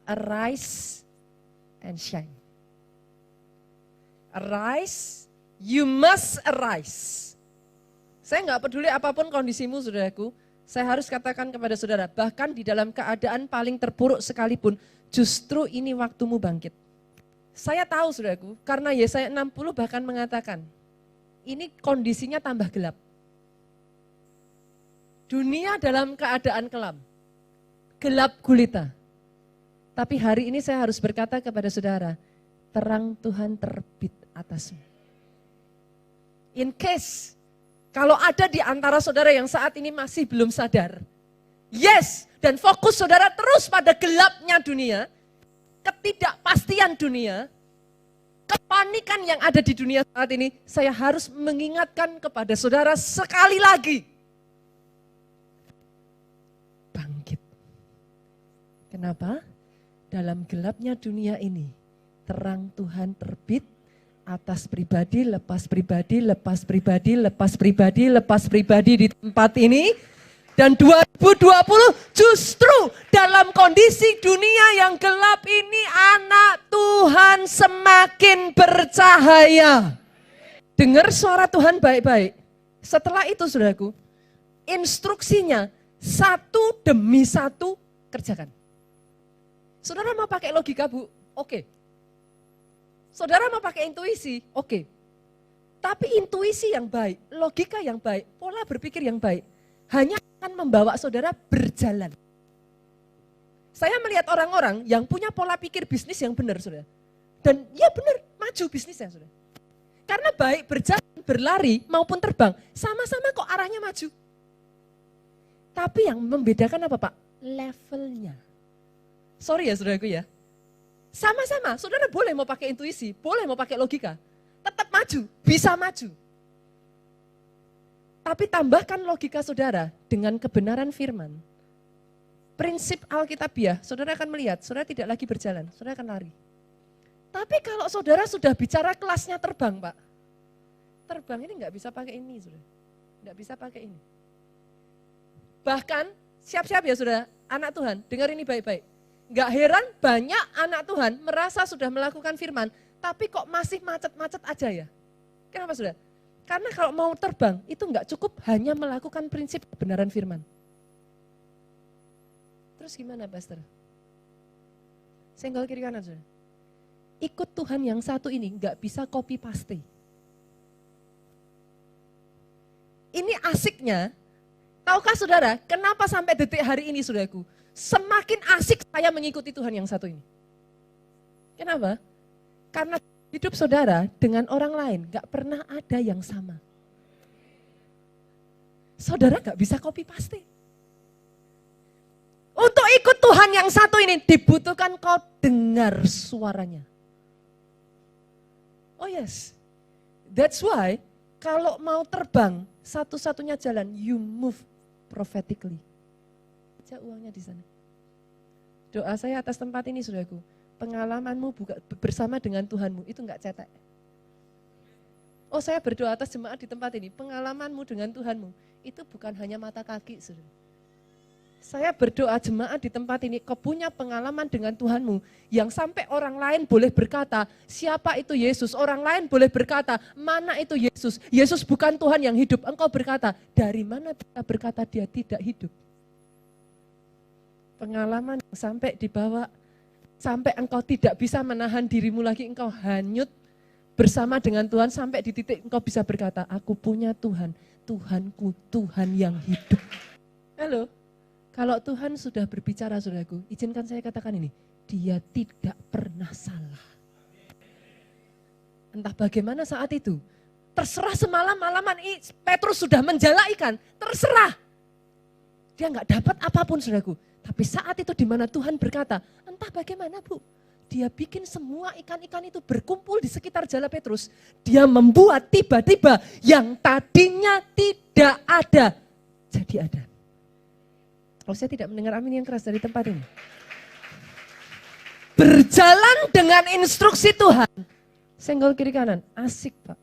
Arise and shine. Arise, you must arise. Saya nggak peduli apapun kondisimu, saudaraku. Saya harus katakan kepada saudara, bahkan di dalam keadaan paling terpuruk sekalipun, justru ini waktumu bangkit. Saya tahu, saudaraku, karena Yesaya 60 bahkan mengatakan, ini kondisinya tambah gelap. Dunia dalam keadaan kelam, gelap gulita. Tapi hari ini saya harus berkata kepada saudara, terang Tuhan terbit atasmu. In case, kalau ada di antara saudara yang saat ini masih belum sadar, yes, dan fokus saudara terus pada gelapnya dunia, ketidakpastian dunia, kepanikan yang ada di dunia saat ini, saya harus mengingatkan kepada saudara sekali lagi. Bangkit. Kenapa? Dalam gelapnya dunia ini, terang Tuhan terbit atas pribadi, lepas pribadi, lepas pribadi, lepas pribadi, lepas pribadi di tempat ini. Dan 2020 justru dalam kondisi dunia yang gelap ini anak Tuhan semakin bercahaya. Dengar suara Tuhan baik-baik. Setelah itu saudaraku, instruksinya satu demi satu kerjakan. Saudara mau pakai logika, Bu? Oke. Saudara mau pakai intuisi? Oke. Tapi intuisi yang baik, logika yang baik, pola berpikir yang baik, hanya akan membawa saudara berjalan. Saya melihat orang-orang yang punya pola pikir bisnis yang benar, saudara. Dan ya benar, maju bisnisnya, saudara. Karena baik berjalan, berlari maupun terbang, sama-sama kok arahnya maju. Tapi yang membedakan apa, Pak? Levelnya. Sorry ya, saudaraku ya. Sama-sama, saudara boleh mau pakai intuisi, boleh mau pakai logika. Tetap maju, bisa maju. Tapi tambahkan logika saudara dengan kebenaran firman. Prinsip Alkitabiah, saudara akan melihat, saudara tidak lagi berjalan, saudara akan lari. Tapi kalau saudara sudah bicara kelasnya terbang, Pak. Terbang ini nggak bisa pakai ini, saudara. Nggak bisa pakai ini. Bahkan, siap-siap ya saudara, anak Tuhan, dengar ini baik-baik. Gak heran banyak anak Tuhan merasa sudah melakukan firman, tapi kok masih macet-macet aja ya. Kenapa saudara? Karena kalau mau terbang itu gak cukup hanya melakukan prinsip kebenaran firman. Terus gimana Pastor? Senggol kiri kanan saudara. Ikut Tuhan yang satu ini gak bisa copy paste. Ini asiknya, tahukah saudara kenapa sampai detik hari ini saudaraku? Semakin asik saya mengikuti Tuhan yang satu ini. Kenapa? Karena hidup saudara dengan orang lain gak pernah ada yang sama. Saudara gak bisa copy paste. Untuk ikut Tuhan yang satu ini dibutuhkan kau dengar suaranya. Oh yes, that's why kalau mau terbang satu-satunya jalan you move prophetically. Uangnya di sana. Doa saya atas tempat ini saudaraku, pengalamanmu bersama dengan Tuhanmu itu enggak cetek. Oh saya berdoa atas jemaat di tempat ini, pengalamanmu dengan Tuhanmu itu bukan hanya mata kaki saudara. Saya berdoa jemaat di tempat ini, kau punya pengalaman dengan Tuhanmu yang sampai orang lain boleh berkata, siapa itu Yesus? Orang lain boleh berkata, mana itu Yesus? Yesus bukan Tuhan yang hidup. Engkau berkata, dari mana kita berkata dia tidak hidup? Pengalaman yang sampai dibawa, sampai engkau tidak bisa menahan dirimu lagi, engkau hanyut bersama dengan Tuhan sampai di titik engkau bisa berkata, aku punya Tuhan, Tuhanku, Tuhan yang hidup. Halo, kalau Tuhan sudah berbicara saudaraku, izinkan saya katakan ini, dia tidak pernah salah. Entah bagaimana saat itu, terserah semalam-malaman Petrus sudah menjala ikan, terserah. Dia nggak dapat apapun saudaraku. Tapi saat itu di mana Tuhan berkata, entah bagaimana Bu, dia bikin semua ikan-ikan itu berkumpul di sekitar jala Petrus. Dia membuat tiba-tiba yang tadinya tidak ada, jadi ada. Oh saya tidak mendengar amin yang keras dari tempat ini. Berjalan dengan instruksi Tuhan. Senggol kiri kanan, asik Pak.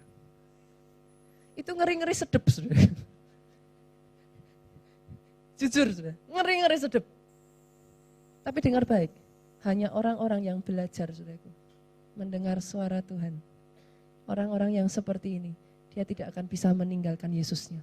Itu ngeri-ngeri sedep saudara. Jujur saudara, ngeri-ngeri sedep. Tapi dengar baik, Hanya orang-orang yang belajar, saudaraku, mendengar suara Tuhan. Orang-orang yang seperti ini, dia tidak akan bisa meninggalkan Yesusnya.